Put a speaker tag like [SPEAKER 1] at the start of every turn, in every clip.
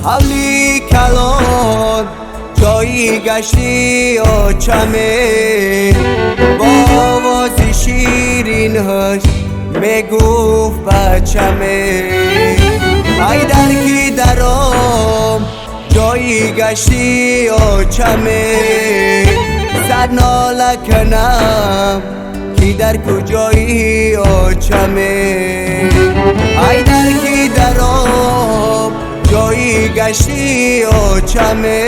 [SPEAKER 1] حولی کلان جایی گشتی آچمه با آوازی شیرینش میگفت بچمه ای در کی درام جایی گشتی آچمه سر ناله کنم کی در کجایی آچمه ای در کی درام جایی گشتی آچمه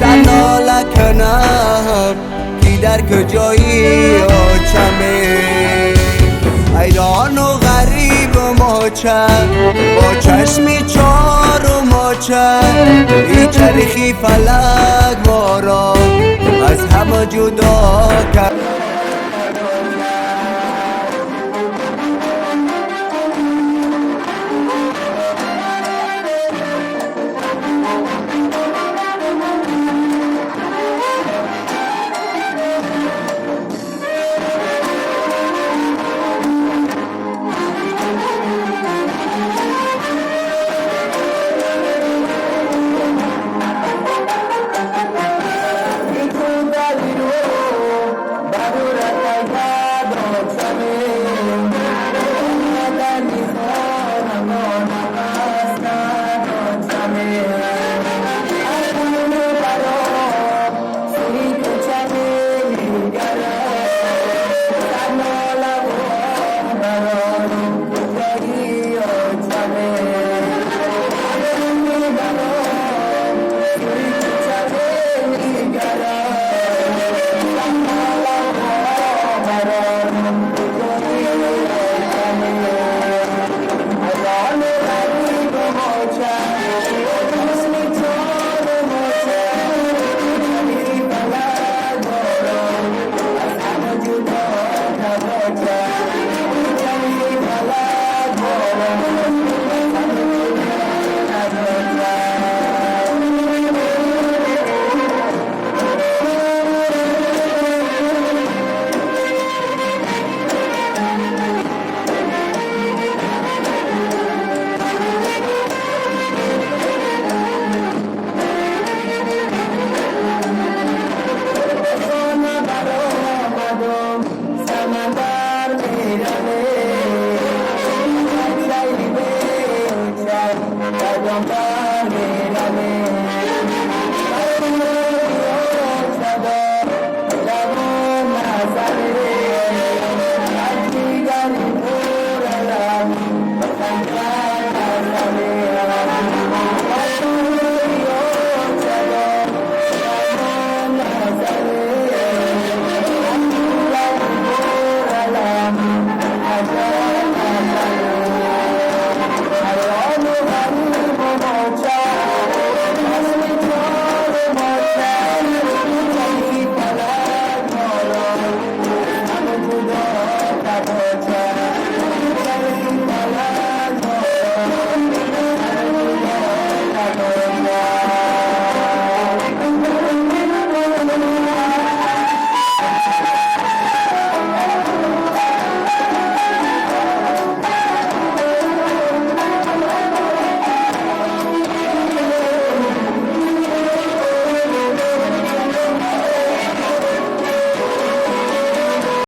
[SPEAKER 1] سر ناله کنم کی در کجایی آچمه ایران و غریب ماچه با چشمی چار و ماچه ای چرخی فلک ما را از همه جدا کرد
[SPEAKER 2] Don't